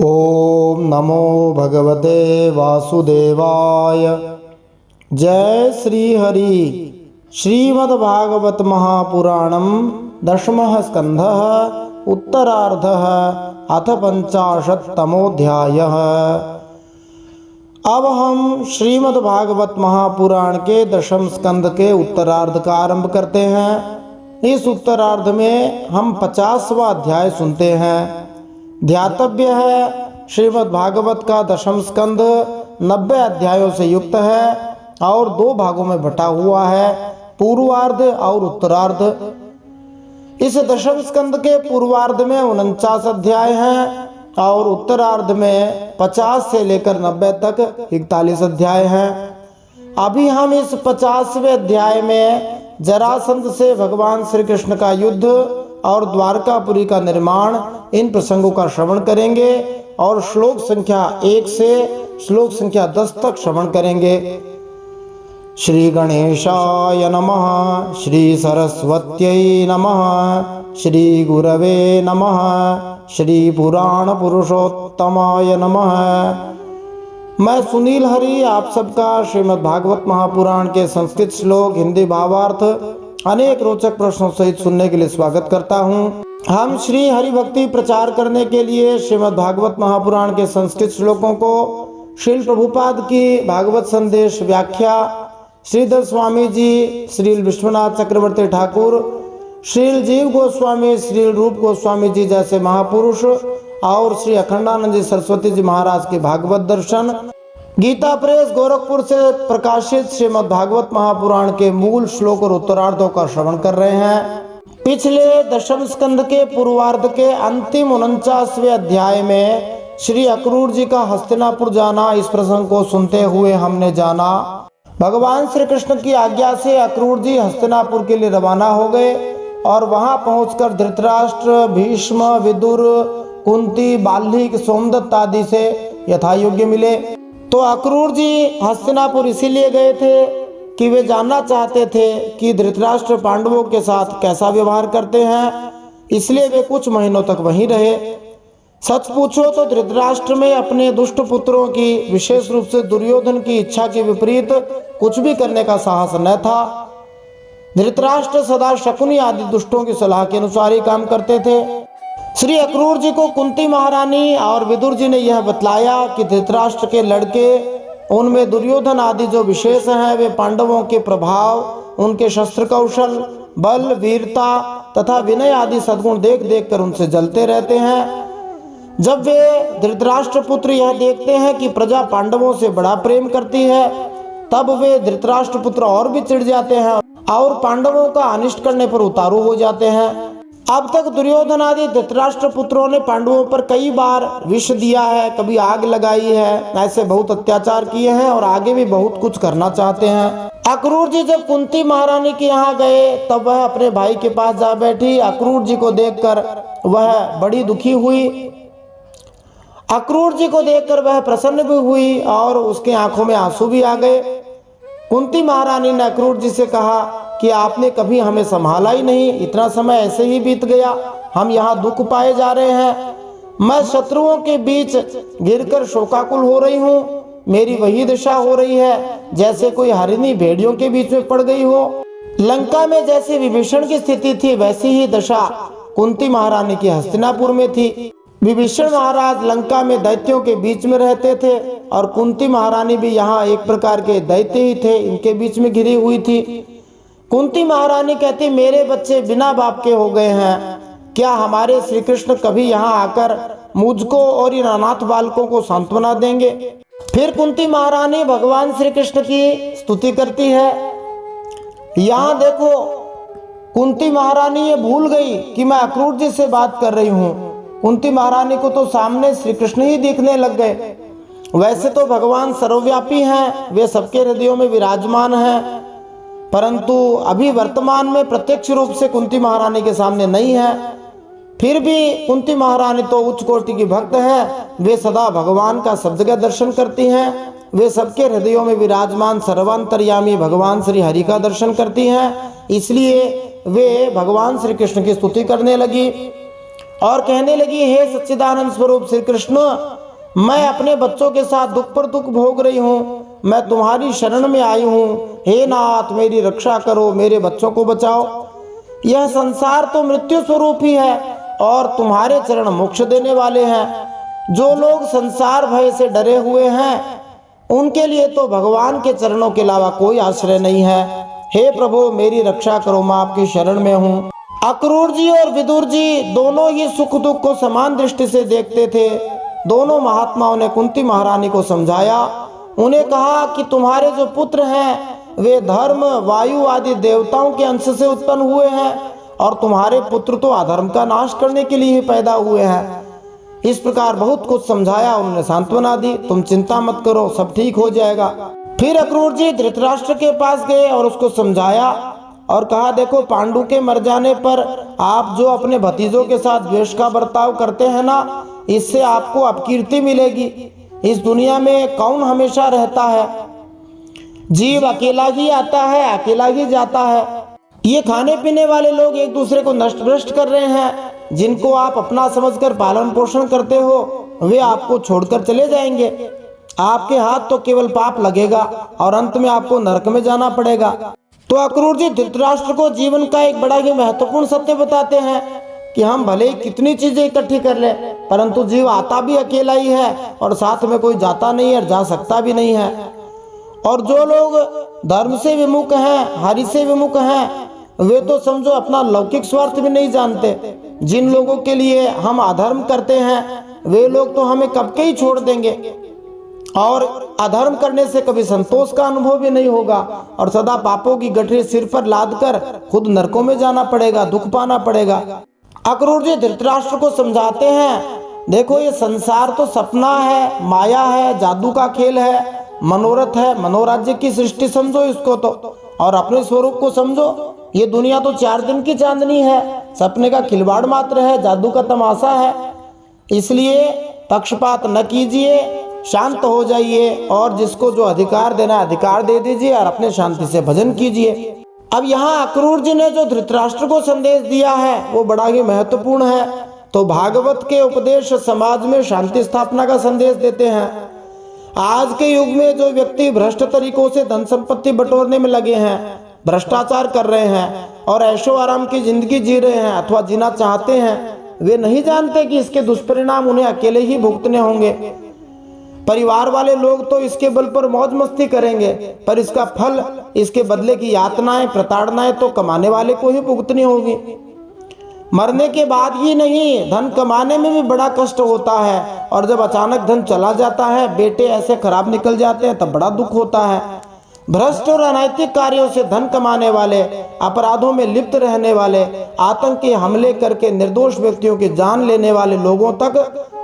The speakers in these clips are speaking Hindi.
ओम नमो भगवते वासुदेवाय। जय श्री हरि। श्रीमद्भागवत महापुराणम दशमः स्कंधः उत्तरार्धः अथ 50तमोऽध्यायः। अब हम श्रीमद्भागवत महापुराण के दशम स्कंद के उत्तरार्ध का आरंभ करते हैं। इस उत्तरार्ध में हम 50वां अध्याय सुनते हैं। ध्यातव्य है, श्रीमद् भागवत का दशम स्कंद 90 अध्यायों से युक्त है और 2 भागों में बटा हुआ है, पूर्वार्ध और उत्तरार्ध। इस दशम स्कंद के पूर्वार्ध में 49 अध्याय हैं और उत्तरार्ध में 50 से लेकर 90 तक 41 अध्याय हैं। अभी हम इस 50वें अध्याय में जरासंध से भगवान श्री कृष्ण का युद्ध और द्वारकापुरी का निर्माण, इन प्रसंगों का श्रवण करेंगे और श्लोक संख्या 1 से श्लोक संख्या 10 तक श्रवण करेंगे। श्री गणेशाय नमः, श्री सरस्वत्यै नमः, श्री गुरवे नमः, श्री पुराण पुरुषोत्तमाय नमः। मैं सुनील हरि आप सबका श्रीमद् भागवत महापुराण के संस्कृत श्लोक, हिंदी भावार्थ अनेक रोचक प्रश्नों सहित सुनने के लिए स्वागत करता हूँ। हम श्री हरि भक्ति प्रचार करने के लिए श्रीमद् भागवत महापुराण के संस्कृत श्लोकों को श्रील प्रभुपाद की भागवत संदेश व्याख्या, श्रीधर स्वामी जी, श्रील विश्वनाथ चक्रवर्ती ठाकुर, श्रील जीव गोस्वामी, श्रील रूप गोस्वामी जी जैसे महापुरुष और श्री अखंडानंद जी सरस्वती जी महाराज के भागवत दर्शन, गीता प्रेस गोरखपुर से प्रकाशित श्रीमद् भागवत महापुराण के मूल श्लोक और उत्तरार्धों का श्रवण कर रहे हैं। पिछले दशम स्कंद के पूर्वार्ध के अंतिम 49वें अध्याय में श्री अक्रूर जी का हस्तिनापुर जाना, इस प्रसंग को सुनते हुए हमने जाना भगवान श्री कृष्ण की आज्ञा से अक्रूर जी हस्तिनापुर के लिए रवाना हो गए और वहां पहुंचकर धृतराष्ट्र, भीष्म, विदुर, कुंती, बाल्लीक, सोमदत्त आदि से यथायोग्य मिले। तो अक्रूर जी हस्तिनापुर इसीलिए गए थे कि वे जानना चाहते थे कि धृतराष्ट्र पांडवों के साथ कैसा व्यवहार करते हैं, इसलिए वे कुछ महीनों तक वहीं रहे। सच पूछो तो धृतराष्ट्र में अपने दुष्ट पुत्रों की, विशेष रूप से दुर्योधन की इच्छा के विपरीत कुछ भी करने का साहस न था। धृतराष्ट्र सदा शकुनी आदि दुष्टों की सलाह के अनुसार ही काम करते थे। श्री अक्रूर जी को कुंती महारानी और विदुर जी ने यह बतलाया कि धृतराष्ट्र के लड़के, उनमें दुर्योधन आदि जो विशेष हैं, वे पांडवों के प्रभाव, उनके शस्त्र कौशल, बल, वीरता तथा विनय आदि सद्गुण देख देख कर उनसे जलते रहते हैं। जब वे धृतराष्ट्र पुत्र यह देखते हैं कि प्रजा पांडवों से बड़ा प्रेम करती है, तब वे धृतराष्ट्र पुत्र और भी चिढ़ जाते हैं और पांडवों का अनिष्ट करने पर उतारू हो जाते हैं। अब तक दुर्योधन आदि धृतराष्ट्र पुत्रों ने पांडवों पर कई बार विष दिया है, कभी आग लगाई है, ऐसे बहुत अत्याचार किए हैं और आगे भी बहुत कुछ करना चाहते हैं। अक्रूर जी जब कुंती महारानी के यहाँ गए तब वह अपने भाई के पास जा बैठी। अक्रूर जी को देखकर वह बड़ी दुखी हुई। अक्रूर जी को देखकर वह प्रसन्न भी हुई और उसके आंखों में आंसू भी आ गए। कुंती महारानी ने अक्रूर जी से कहा कि आपने कभी हमें संभाला ही नहीं, इतना समय ऐसे ही बीत गया, हम यहाँ दुख पाए जा रहे हैं। मैं शत्रुओं के बीच गिरकर शोकाकुल हो रही हूँ। मेरी वही दशा हो रही है जैसे कोई हरिणी भेड़ियों के बीच में पड़ गई हो। लंका में जैसे विभीषण की स्थिति थी, वैसी ही दशा कुंती महारानी की हस्तिनापुर में थी। विभीषण महाराज लंका में दैत्यों के बीच में रहते थे और कुंती महारानी भी यहाँ एक प्रकार के दैत्य ही थे, इनके बीच में घिरी हुई थी। कुंती महारानी कहती, मेरे बच्चे बिना बाप के हो गए हैं, क्या हमारे श्री कृष्ण कभी यहाँ आकर मुझको और इन अनाथ बालकों को सांत्वना देंगे? फिर कुंती महारानी भगवान श्री कृष्ण की स्तुति करती है। यहाँ देखो, कुंती महारानी ये भूल गई कि मैं अक्रूर जी से बात कर रही हूँ। कुंती महारानी को तो सामने श्री कृष्ण ही दिखने लग गए। वैसे तो भगवान सर्वव्यापी हैं, वे सबके हृदयों में विराजमान हैं, परंतु अभी वर्तमान में प्रत्यक्ष रूप से कुंती महारानी के सामने नहीं है। फिर भी कुंती महारानी तो उच्च कोटि की भक्त है, वे सदा भगवान का सब जगह दर्शन करती हैं। वे सबके हृदयों में विराजमान सर्वांतर्यामी भगवान श्री हरि का दर्शन करती हैं, इसलिए वे भगवान श्री कृष्ण की स्तुति करने लगी। और कहने लगी, हे सच्चिदानंद स्वरूप श्री कृष्ण, मैं अपने बच्चों के साथ दुख पर दुख भोग रही हूँ, मैं तुम्हारी शरण में आई हूँ, हे नाथ मेरी रक्षा करो, मेरे बच्चों को बचाओ। यह संसार तो मृत्यु स्वरूप ही है और तुम्हारे चरण मोक्ष देने वाले हैं। जो लोग संसार भय से डरे हुए हैं उनके लिए तो भगवान के चरणों के अलावा कोई आश्रय नहीं है। हे प्रभु मेरी रक्षा करो, मैं आपकी शरण में हूँ। अक्रूर जी और विदुर जी दोनों ही सुख दुख को समान दृष्टि से देखते थे। दोनों महात्माओं ने कुंती महारानी को समझाया, उन्हें कहा कि तुम्हारे जो पुत्र हैं वे धर्म, वायु आदि देवताओं के अंश से उत्पन्न हुए हैं और तुम्हारे पुत्र तो अधर्म का नाश करने के लिए ही पैदा हुए हैं। इस प्रकार बहुत कुछ समझाया, उन्होंने सांत्वना दी, तुम चिंता मत करो, सब ठीक हो जाएगा। फिर अक्रूर जी धृतराष्ट्र के पास गए और उसको समझाया और कहा, देखो पांडु के मर जाने पर आप जो अपने भतीजों के साथ द्वेष का बर्ताव करते हैं ना, इससे आपको अपकीर्ति मिलेगी। इस दुनिया में कौन हमेशा रहता है? जीव अकेला ही आता है, अकेला ही जाता है। ये खाने पीने वाले लोग एक दूसरे को नष्ट भ्रष्ट कर रहे हैं। जिनको आप अपना समझकर पालन पोषण करते हो वे आपको छोड़कर चले जाएंगे। आपके हाथ तो केवल पाप लगेगा और अंत में आपको नरक में जाना पड़ेगा। तो अक्रूर जी धृतराष्ट्र को जीवन का एक बड़ा ही महत्वपूर्ण सत्य बताते हैं कि हम भले ही कितनी चीजें इकट्ठी कर ले, परंतु जीव आता भी अकेला ही है और साथ में कोई जाता नहीं है और जा सकता भी नहीं है। और जो लोग धर्म से विमुख हैं, हरि से विमुख हैं, वे तो समझो अपना लौकिक स्वार्थ भी नहीं जानते। जिन लोगों के लिए हम अधर्म करते हैं वे लोग तो हमें कब के ही छोड़ देंगे और अधर्म करने से कभी संतोष का अनुभव भी नहीं होगा और सदा पापों की गठरी सिर पर लादकर खुद नरकों में जाना पड़ेगा, दुख पाना पड़ेगा। अक्रूर जी धृतराष्ट्र को समझाते हैं, देखो ये संसार तो सपना है, माया है, जादू का खेल है, मनोरथ है, मनोराज्य की सृष्टि समझो इसको तो, और अपने स्वरूप को समझो। ये दुनिया तो 4 दिन की चांदनी है, सपने का खिलवाड़ मात्र है, जादू का तमाशा है। इसलिए पक्षपात न कीजिए, शांत हो जाइए और जिसको जो अधिकार देना अधिकार दे दीजिए और अपने शांति से भजन कीजिए। अब यहाँ अक्रूर जी ने जो धृतराष्ट्र को संदेश दिया है वो बड़ा ही महत्वपूर्ण है। तो भागवत के उपदेश समाज में शांति स्थापना का संदेश देते हैं। आज के युग में जो व्यक्ति भ्रष्ट तरीकों से धन संपत्ति बटोरने में लगे हैं, भ्रष्टाचार कर रहे हैं और ऐशो आराम की जिंदगी जी रहे हैं अथवा जीना चाहते हैं, वे नहीं जानते कि इसके दुष्परिणाम उन्हें अकेले ही भुगतने होंगे। परिवार वाले लोग तो इसके बल पर मौज मस्ती करेंगे, पर इसका फल, इसके बदले की यातनाएं, प्रताड़नाएं तो कमाने वाले को ही भुगतनी होगी। मरने के बाद ही नहीं, धन कमाने में भी बड़ा कष्ट होता है और जब अचानक धन चला जाता है, बेटे ऐसे खराब निकल जाते हैं, तब बड़ा दुख होता है। भ्रष्ट और अनैतिक कार्यों से धन कमाने वाले, अपराधों में लिप्त रहने वाले, आतंकी हमले करके निर्दोष व्यक्तियों की जान लेने वाले लोगों तक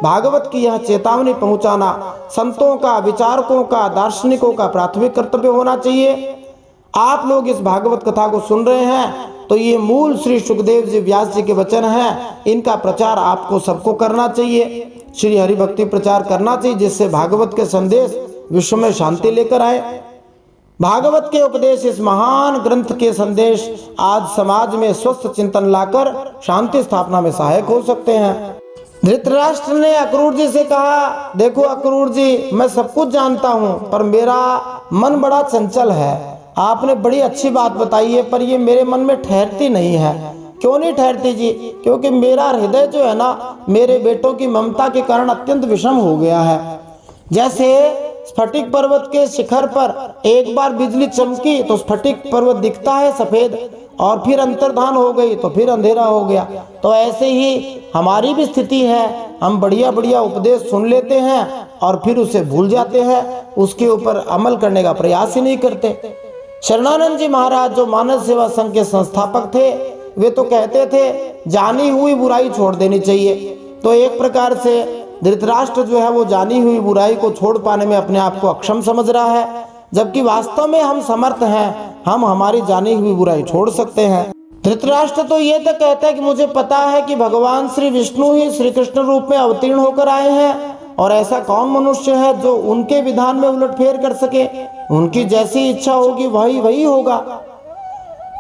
भागवत की यह चेतावनी पहुंचाना संतों का, विचारकों का, दार्शनिकों का प्राथमिक कर्तव्य होना चाहिए। आप लोग इस भागवत कथा को सुन रहे हैं तो ये मूल श्री सुखदेव जी व्यास जी के वचन हैं, इनका प्रचार आपको सबको करना चाहिए। श्री हरि भक्ति प्रचार करना चाहिए, जिससे भागवत के संदेश विश्व में शांति लेकर आए। भागवत के उपदेश, इस महान ग्रंथ के संदेश आज समाज में स्वस्थ चिंतन लाकर शांति स्थापना में सहायक हो सकते हैं। धृतराष्ट्र ने अक्रूर जी से कहा, देखो अक्रूर जी, मैं सब कुछ जानता हूँ पर मेरा मन बड़ा चंचल है। आपने बड़ी अच्छी बात बताई है पर ये मेरे मन में ठहरती नहीं है। क्यों नहीं ठहरती जी? क्योंकि मेरा हृदय जो है ना, मेरे बेटों की ममता के कारण अत्यंत विषम हो गया है। जैसे स्फटिक पर्वत के शिखर पर एक बार बिजली चमकी तो स्फटिक पर्वत दिखता है सफेद, और फिर अंतर्धान हो गई तो फिर अंधेरा हो गया। तो ऐसे ही हमारी भी स्थिति है, हम बढ़िया बढ़िया उपदेश सुन लेते हैं और फिर उसे भूल जाते हैं, उसके ऊपर अमल करने का प्रयास ही नहीं करते। शरणानंद जी महाराज जो मानव सेवा संघ के संस्थापक थे, वे तो कहते थे जानी हुई बुराई छोड़ देनी चाहिए। तो एक प्रकार से धृतराष्ट्र जो है वो जानी हुई बुराई को छोड़ पाने में अपने आप को अक्षम समझ रहा है, जबकि वास्तव में हम समर्थ हैं, हम हमारी जानी हुई बुराई छोड़ सकते हैं। धृतराष्ट्र तो ये तक कहता है कि मुझे पता है कि भगवान श्री विष्णु ही श्री कृष्ण रूप में अवतीर्ण होकर आए हैं और ऐसा कौन मनुष्य है जो उनके विधान में उलटफेर कर सके। उनकी जैसी इच्छा होगी वही होगा,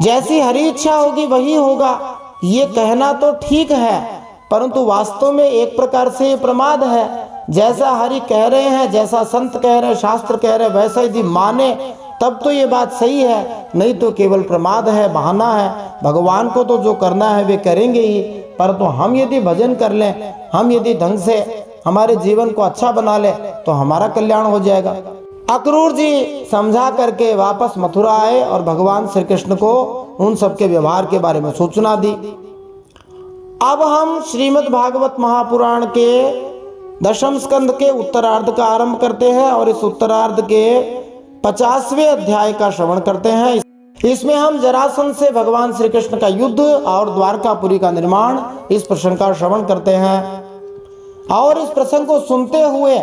जैसी हरी इच्छा होगी वही होगा। ये कहना तो ठीक है, परंतु वास्तव में एक प्रकार से ये प्रमाद है। जैसा हरि कह रहे हैं, जैसा संत कह रहे हैं, शास्त्र कह रहे हैं, वैसा यदि माने तब तो ये बात सही है, नहीं तो केवल प्रमाद है, बहाना है। भगवान को तो जो करना है वे करेंगे ही, परंतु हम यदि भजन कर लें, हम यदि ढंग से हमारे जीवन को अच्छा बना ले तो हमारा कल्याण हो जाएगा। अक्रूर जी समझा करके वापस मथुरा आए और भगवान श्री कृष्ण को उन सबके व्यवहार के बारे में सूचना दी। अब हम श्रीमद् भागवत महापुराण के दशम स्कंद के उत्तरार्ध का आरंभ करते हैं और इस उत्तरार्ध के 50वें अध्याय का श्रवण करते हैं। इसमें हम जरासंध से भगवान श्री कृष्ण का युद्ध और द्वारकापुरी का निर्माण, इस प्रसंग का श्रवण करते हैं और इस प्रसंग को सुनते हुए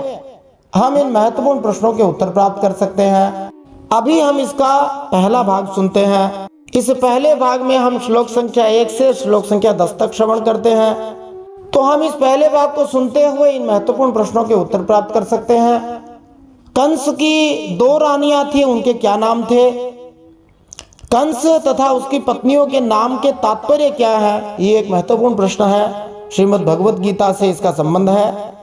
हम इन महत्वपूर्ण प्रश्नों के उत्तर प्राप्त कर सकते हैं। अभी हम इसका पहला भाग सुनते हैं। इस पहले भाग में हम श्लोक संख्या 1 से श्लोक संख्या 10 तक श्रवण करते हैं। तो हम इस पहले भाग को सुनते हुए इन महत्वपूर्ण प्रश्नों के उत्तर प्राप्त कर सकते हैं। कंस की 2 रानियां थी, उनके क्या नाम थे? कंस तथा उसकी पत्नियों के नाम के तात्पर्य क्या है? ये एक महत्वपूर्ण प्रश्न है। श्रीमद् भगवत गीता से इसका संबंध है।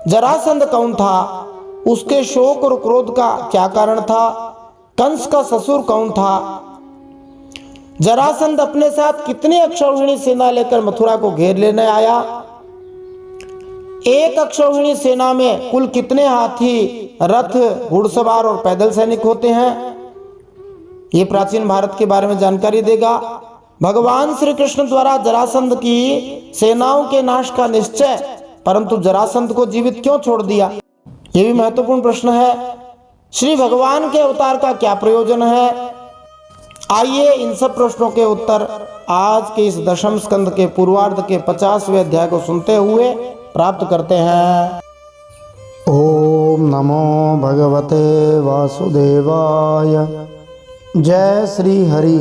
जरासंध कौन था? उसके शोक और क्रोध का क्या कारण था? कंस का ससुर कौन था? जरासंध अपने साथ कितनी अक्षौहिणी सेना लेकर मथुरा को घेर लेने आया? एक अक्षौहिणी सेना में कुल कितने हाथी, रथ, घुड़सवार और पैदल सैनिक होते हैं? ये प्राचीन भारत के बारे में जानकारी देगा। भगवान श्री कृष्ण द्वारा जरासंध की सेनाओं के नाश का निश्चय, परंतु जरासंध को जीवित क्यों छोड़ दिया? ये भी महत्वपूर्ण प्रश्न है। श्री भगवान के अवतार का क्या प्रयोजन है? आइए इन सब प्रश्नों के उत्तर आज के इस दशम स्कंद के पूर्वार्ध के 50वें अध्याय को सुनते हुए प्राप्त करते हैं। ओम नमो भगवते वासुदेवाय। जय श्री हरि।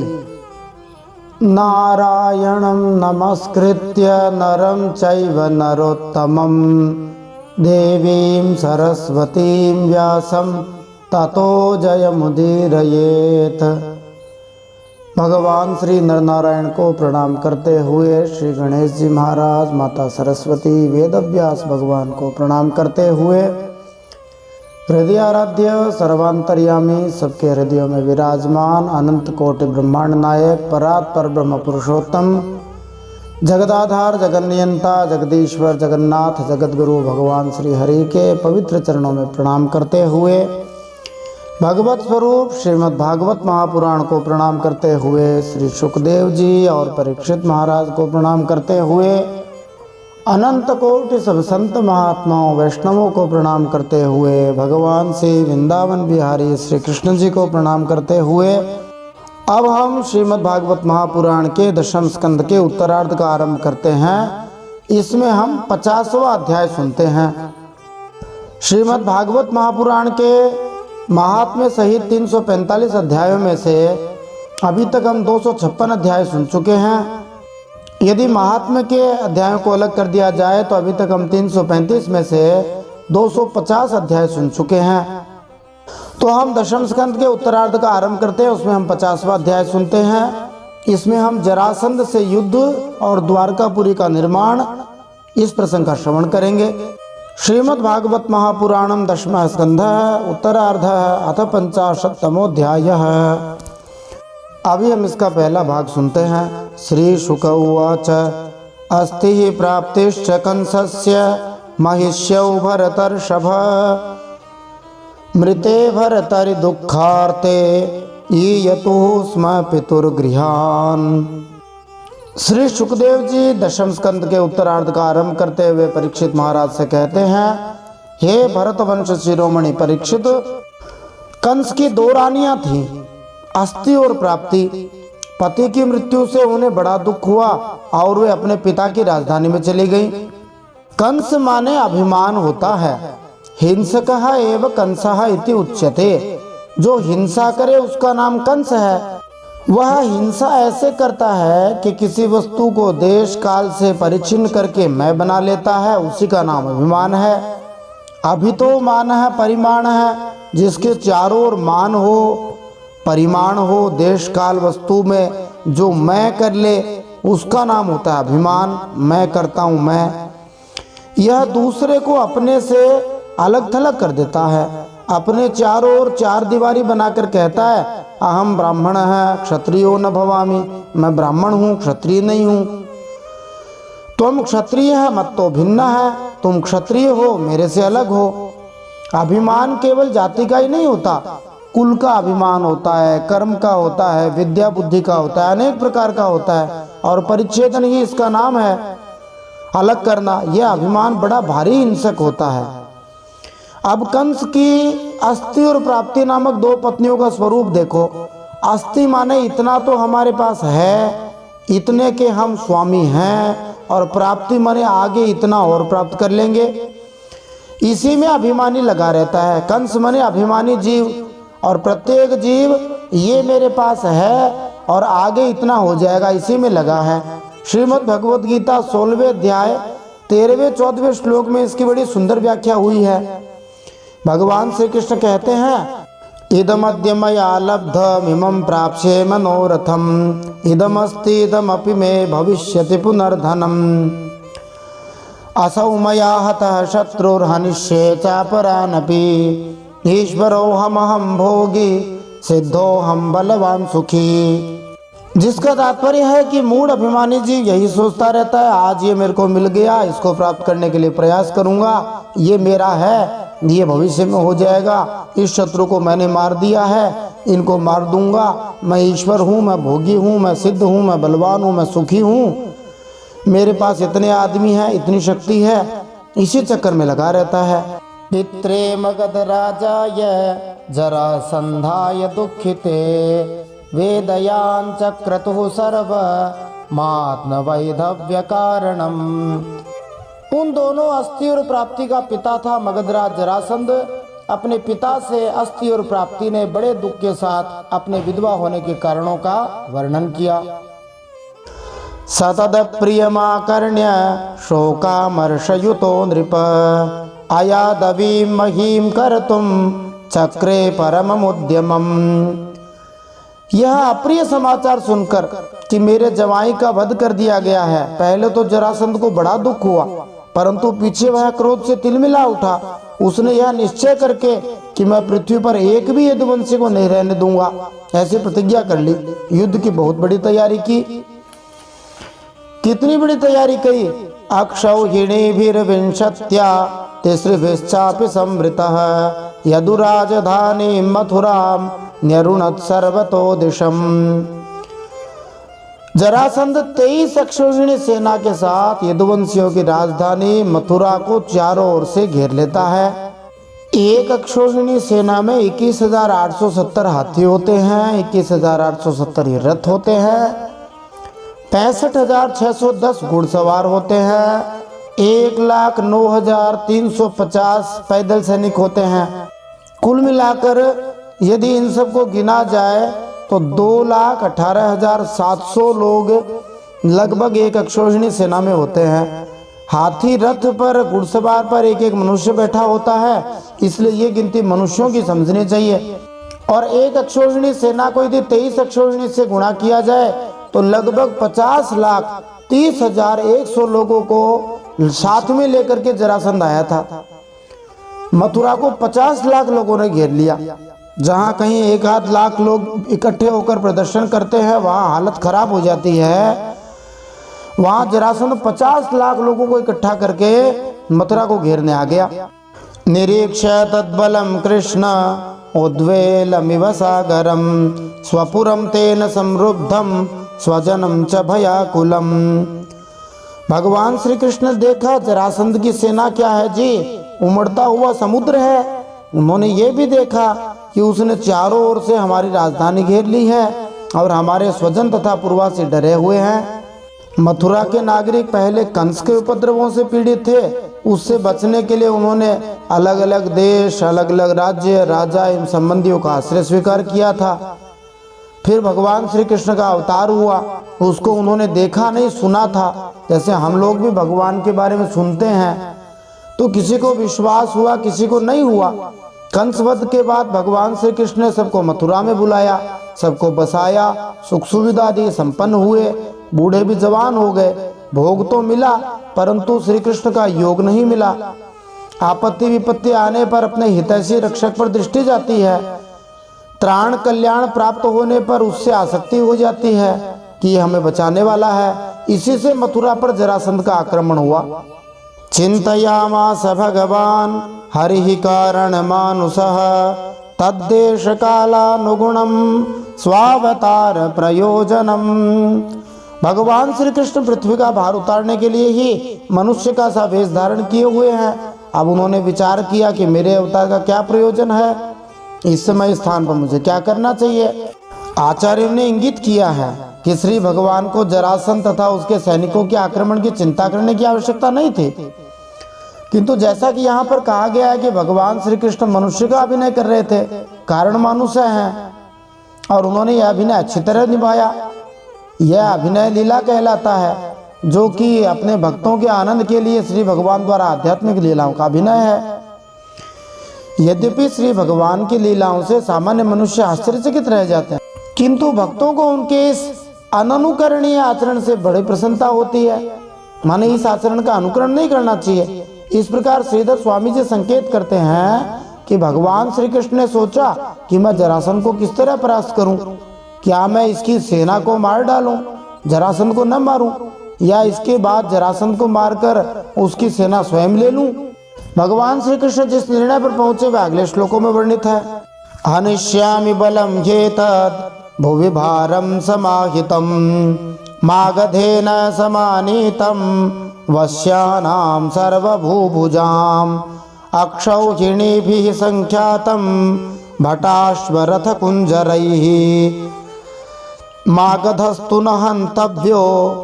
नारायणं नमस्कृत्य नरं चैव नरोत्तमं देवीं सरस्वतीं व्यासं ततो जयमुदीरयेत्। भगवान श्री नरनारायण को प्रणाम करते हुए श्री गणेश जी महाराज, माता सरस्वती, वेदव्यास भगवान को प्रणाम करते हुए हृदयाराध्य सर्वांतर्यामी, सबके हृदयों में विराजमान, अनंत कोटि ब्रह्मांड नायक, परात्पर ब्रह्म पुरुषोत्तम, जगदाधार, जगन्नियंता, जगदीश्वर, जगन्नाथ, जगतगुरु भगवान श्री हरि के पवित्र चरणों में प्रणाम करते हुए भगवत स्वरूप श्रीमद् भागवत महापुराण को प्रणाम करते हुए श्री सुखदेव जी और परीक्षित महाराज को प्रणाम करते हुए अनंत कोटि सब संत महात्माओं वैष्णवों को प्रणाम करते हुए भगवान श्री वृंदावन बिहारी श्री कृष्ण जी को प्रणाम करते हुए अब हम श्रीमद् भागवत महापुराण के दशम स्कंद के उत्तरार्ध का आरंभ करते हैं। इसमें हम 50वां अध्याय सुनते हैं। श्रीमद् भागवत महापुराण के महात्म्य सहित 345 अध्यायों में से अभी तक हम 256 अध्याय सुन चुके हैं। यदि महात्म्य के अध्यायों को अलग कर दिया जाए तो अभी तक हम 335 में से 250 अध्याय सुन चुके हैं। तो हम दशम स्कंद के उत्तरार्ध का आरंभ करते हैं। उसमें हम 50वां अध्याय सुनते हैं। इसमें हम जरासंध से युद्ध और द्वारकापुरी का निर्माण, इस प्रसंग का श्रवण करेंगे। श्रीमद् भागवत महापुराणम दशमः स्कंधः उत्तरार्धः अथ 50तमोऽध्यायः। अभी हम इसका पहला भाग सुनते हैं। श्री शुक उवाच अस्ति हि प्राप्तिश्च कंसस्य महिष्यौ भरतर्षभ मृते भरतरि दुःखार्ते ईयतुः स्म पितुर्गृहान्। श्री सुखदेव जी दशम स्कंद के उत्तरार्ध का आरंभ करते हुए परीक्षित महाराज से कहते हैं, हे भरत वंश शिरोमणि परीक्षित, कंस की 2 रानियां थीं, अस्ति और प्राप्ति। पति की मृत्यु से उन्हें बड़ा दुख हुआ और वे अपने पिता की राजधानी में चली गईं। कंस माने अभिमान होता है। हिंसकः एव कंसः इति उच्यते। जो हिंसा करे उसका नाम कंस है। वह हिंसा ऐसे करता है कि किसी वस्तु को देश काल से परिच्छिन्न करके मैं बना लेता है, उसी का नाम अभिमान है। अभितो मान है परिमाण है, जिसके चारों ओर मान हो, परिमाण हो, देश काल वस्तु में जो मैं कर ले उसका नाम होता है अभिमान। मैं करता हूँ मैं। यह दूसरे को अपने से अलग थलग कर देता है। अपने चारों ओर चार दीवारी बनाकर कहता है अहम ब्राह्मण है क्षत्रियो न भवामि, मैं ब्राह्मण हूँ क्षत्रिय नहीं हूँ। तुम क्षत्रिय है मत तो भिन्न है, तुम क्षत्रिय हो मेरे से अलग हो। अभिमान केवल जाति का ही नहीं होता, कुल का अभिमान होता है, कर्म का होता है, विद्या बुद्धि का होता है, अनेक प्रकार का होता है। और परिच्छेदन ही इसका नाम है, अलग करना। यह अभिमान बड़ा भारी हिंसक होता है। अब कंस की अस्थि और प्राप्ति नामक दो पत्नियों का स्वरूप देखो। अस्थि माने इतना तो हमारे पास है, इतने के हम स्वामी हैं, और प्राप्ति माने आगे इतना और प्राप्त कर लेंगे। इसी में अभिमानी लगा रहता है। कंस माने अभिमानी जीव, और प्रत्येक जीव ये मेरे पास है और आगे इतना हो जाएगा, इसी में लगा है। श्रीमद् भगवद गीता 16वें अध्याय 13वें-14वें श्लोक में इसकी बड़ी सुंदर व्याख्या हुई है। भगवान श्री कृष्ण कहते हैं इदमद्य मया लब्धमिमं प्राप्स्ये मनोरथम, इदमस्ति इदमपि मे भविष्यति पुनर्धनम, असौ मया हतः शत्रुर्हनिष्ये चापरानपि, ईश्वरोऽहमहं भोगी सिद्धोऽहं बलवान सुखी। जिसका तात्पर्य है कि मूढ़ अभिमानी जीव यही सोचता रहता है आज ये मेरे को मिल गया, इसको प्राप्त करने के लिए प्रयास करूंगा, ये मेरा है, ये भविष्य में हो जाएगा, इस शत्रु को मैंने मार दिया है, इनको मार दूंगा, मैं ईश्वर हूँ, मैं भोगी हूँ, मैं सिद्ध हूँ, मैं बलवान हूँ, मैं सुखी हूँ, मेरे पास इतने आदमी हैं, इतनी शक्ति है। इसी चक्कर में लगा रहता है। पित्रे मगध राजाय जरासंधाय दुःखिते, वेदयान चक्रतुः सर्व मात्न वैधव्य कारणम। उन दोनों अस्थि और प्राप्ति का पिता था मगधराज जरासंध। अपने पिता से अस्थि और प्राप्ति ने बड़े दुख के साथ अपने विधवा होने के कारणों का वर्णन किया। सतद प्रियमाकर्ण्य शोकामर्षयुतो नृप, आयादवीं महीं कर्तुं चक्रे परममुद्यमम्। यह अप्रिय समाचार सुनकर कि मेरे जवाई का वध कर दिया गया है, पहले तो जरासंध को बड़ा दुख हुआ, परंतु पीछे वह क्रोध से तिलमिला उठा। उसने यह निश्चय करके कि मैं पृथ्वी पर एक भी यदुवंशी को नहीं रहने दूंगा, ऐसी प्रतिज्ञा कर ली। युद्ध की बहुत बड़ी तैयारी की। कितनी बड़ी तैयारी की? अक्षौहिणीभिर्विंशत्या तिसृभिश्चापि संवृतः, यदुराजधानीं मथुरां न्यरुणत् सर्वतो दिशम्। जरासंध 23 अक्षौहिणी सेना के साथ यदुवंशियों की राजधानी मथुरा को चारों ओर से घेर लेता है। एक अक्षौहिणी सेना में 21,870 हाथी होते हैं, 21,870 रथ होते हैं, 65,610 घुड़सवार होते हैं, 1,09,350 पैदल सैनिक होते हैं। कुल मिलाकर यदि इन सबको गिना जाए तो 2,18,700 लोग लगभग एक अक्षौहिणी सेना में होते हैं। हाथी रथ पर घुड़सवार पर एक एक मनुष्य बैठा होता है, इसलिए ये गिनती मनुष्यों की समझनी चाहिए। और एक अक्षौहिणी सेना को यदि 23 अक्षौहिणी से गुणा किया जाए तो लगभग 50,30,100 लोगों को साथ में लेकर के जरासंध आया था। मथुरा को 50 लाख लोगों ने घेर लिया। जहाँ कहीं 1-8 लाख लोग इकट्ठे होकर प्रदर्शन करते हैं वहाँ हालत खराब हो जाती है। वहाँ जरासंध 50 लाख लोगों को इकट्ठा करके मथुरा को घेरने आ गया। निरीक्ष्य तद्बलम कृष्ण उद्वेलमिव सागरम, स्वपुरम तेन समृद्धम स्वजनम च भयाकुलम। भगवान श्री कृष्ण देखा जरासंध की सेना क्या है जी, उमड़ता हुआ समुद्र है। उन्होंने ये भी देखा कि उसने चारों ओर से हमारी राजधानी घेर ली है और हमारे स्वजन तथा पूर्वज डरे हुए हैं। मथुरा के नागरिक पहले कंस के उपद्रवों से पीड़ित थे, उससे बचने के लिए उन्होंने अलग अलग देश, अलग अलग राज्य, राजा एवं संबंधियों का आश्रय स्वीकार किया था। फिर भगवान श्री कृष्ण का अवतार हुआ, उसको उन्होंने देखा नहीं, सुना था। जैसे हम लोग भी भगवान के बारे में सुनते हैं तो किसी को विश्वास हुआ, किसी को नहीं हुआ। कंसवध के बाद भगवान श्री कृष्ण ने सबको मथुरा में बुलाया, सबको बसाया, सुख सुविधा दी, संपन्न हुए। बूढ़े भी जवान हो गए, भोग तो मिला परंतु श्री कृष्ण का योग नहीं मिला। आपत्ति विपत्ति आने पर अपने हितैषी रक्षक पर दृष्टि जाती है, त्राण कल्याण प्राप्त होने पर उससे आसक्ति हो जाती है कि ये हमें बचाने वाला है। इसी से मथुरा पर जरासंध का आक्रमण हुआ। चिंतयामास भगवान हरि कारण मानुषः तद्देश कालानुगुणम स्वावतार प्रयोजनम। भगवान श्री कृष्ण पृथ्वी का भार उतारने के लिए ही मनुष्य का सा वेश धारण किए हुए हैं। अब उन्होंने विचार किया कि मेरे अवतार का क्या प्रयोजन है, इस समय स्थान पर मुझे क्या करना चाहिए। आचार्यों ने इंगित किया है कि श्री भगवान को जरासंध तथा उसके सैनिकों के आक्रमण की चिंता करने की आवश्यकता नहीं थी, किंतु जैसा कि यहाँ पर कहा गया है कि भगवान श्री कृष्ण मनुष्य का अभिनय कर रहे थे, कारण मनुष्य हैं, और उन्होंने यह अभिनय अच्छी तरह निभाया। यह अभिनय लीला कहलाता है, जो कि अपने भक्तों के आनंद के लिए श्री भगवान द्वारा आध्यात्मिक लीलाओं का अभिनय है। यद्यपि श्री भगवान की लीलाओं से सामान्य मनुष्य आश्चर्यचकित रह जाते हैं, किंतु भक्तों को उनके इस अननुकरणीय आचरण से बड़ी प्रसन्नता होती है। माने इस आचरण का अनुकरण नहीं करना चाहिए। इस प्रकार श्रीधर स्वामी जी संकेत करते हैं कि भगवान श्री कृष्ण ने सोचा कि मैं जरासंध को किस तरह परास्त करूं। क्या मैं इसकी सेना को मार डालूं, जरासंध को न मारूं, या इसके बाद जरासंध को मारकर उसकी सेना स्वयं ले लूं। भगवान श्री कृष्ण जिस निर्णय पर पहुंचे वह अगले श्लोकों में वर्णित है। हनिष्यामि बलम ह्येतद् भुवि भारम समाहितम मागधेन समानीतम वश्यानां सर्वभूभुजाम् अक्षौहिणीभिः संख्यातं भटाश्वरथ कुंजरैः मागधस्तु न हन्तव्यो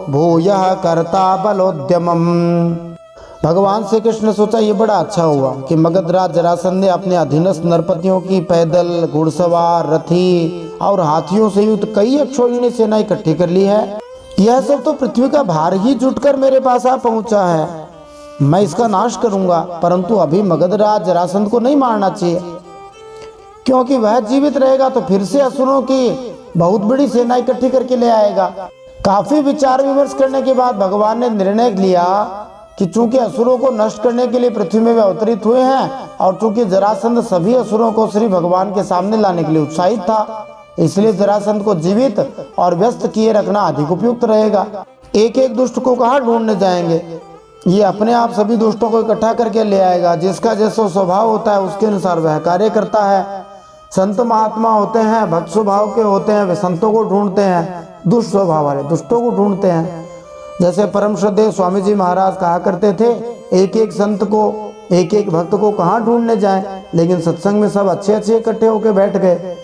भूयः कर्ता बलोद्यमम्। भगवान श्री कृष्ण ने सोचा ये बड़ा अच्छा हुआ कि मगधराज जरासंध ने अपने अधीनस्थ नरपतियों की पैदल, घुड़सवार, रथी और हाथियों से युक्त कई अक्षौहिणी सेना इकट्ठी कर ली है। यह सब तो पृथ्वी का भार ही जुटकर मेरे पास आ पहुंचा है। मैं इसका नाश करूंगा, परंतु अभी मगधराज जरासंध को नहीं मारना चाहिए, क्योंकि वह जीवित रहेगा तो फिर से असुरों की बहुत बड़ी सेना इकट्ठी करके ले आएगा। काफी विचार विमर्श करने के बाद भगवान ने निर्णय लिया कि चूंकि असुरों को नष्ट करने के लिए पृथ्वी में वे अवतरित हुए हैं, और चूंकि जरासंध सभी असुरों को श्री भगवान के सामने लाने के लिए उत्साहित था, इसलिए जरासंध को जीवित और व्यस्त किए रखना अधिक उपयुक्त रहेगा। एक एक दुष्ट को कहाँ ढूंढने जाएंगे, ये अपने आप सभी दुष्टों को इकट्ठा करके ले आएगा। जिसका जैसा स्वभाव होता है उसके अनुसार वह कार्य करता है। संत महात्मा होते हैं, भक्त स्वभाव के होते हैं, वे संतों को ढूंढते हैं, दुष्ट स्वभाव वाले दुष्टों को ढूंढते हैं। जैसे परम श्रद्धेय स्वामी जी महाराज कहा करते थे, एक एक संत को, एक एक भक्त को कहाँ ढूंढने जाएं, लेकिन सत्संग में सब अच्छे अच्छे इकट्ठे होकर बैठ गए।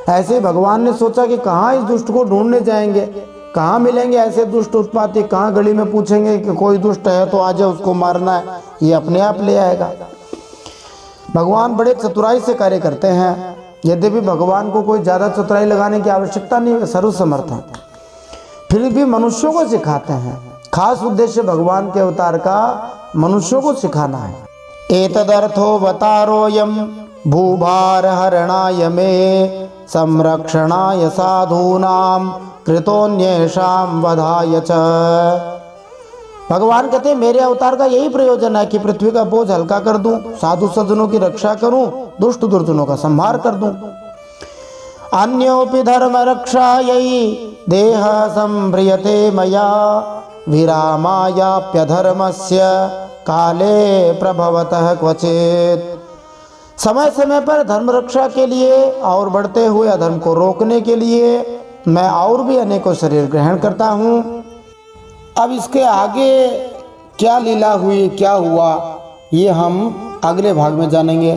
ऐसे भगवान ने सोचा कि कहाँ इस दुष्ट को ढूंढने जाएंगे, कहाँ मिलेंगे ऐसे दुष्ट उत्पाती, कहाँ गली में पूछेंगे कि कोई दुष्ट है तो आ जाए, उसको मारना है, ये अपने आप ले आएगा। भगवान बड़े चतुराई से कार्य करते हैं। यद्यपि भगवान को कोई ज्यादा चतुराई लगाने की आवश्यकता नहीं है, सर्वसमर्थ है, फिर भी मनुष्यों को सिखाते हैं। खास उद्देश्य भगवान के अवतार का मनुष्यों को सिखाना है। एतदर्थोऽवतारोऽयं भूभार हरणाय मे संरक्षणाय साधूनां कृतोऽन्येषां वधाय च। भगवान कहते हैं मेरे अवतार का यही प्रयोजन है कि पृथ्वी का बोझ हल्का कर दूं, साधु सज्जनों की रक्षा करूं, दुष्ट दुर्जनों का संहार कर दूं। अन्योपि धर्म रक्षायै देह संभ्रियते मया विरामायाप्यधर्मस्य काले प्रभवतः क्वचित्। समय समय पर धर्म रक्षा के लिए और बढ़ते हुए अधर्म को रोकने के लिए मैं और भी अनेकों शरीर ग्रहण करता हूँ। अब इसके आगे क्या लीला हुई, क्या हुआ, ये हम अगले भाग में जानेंगे।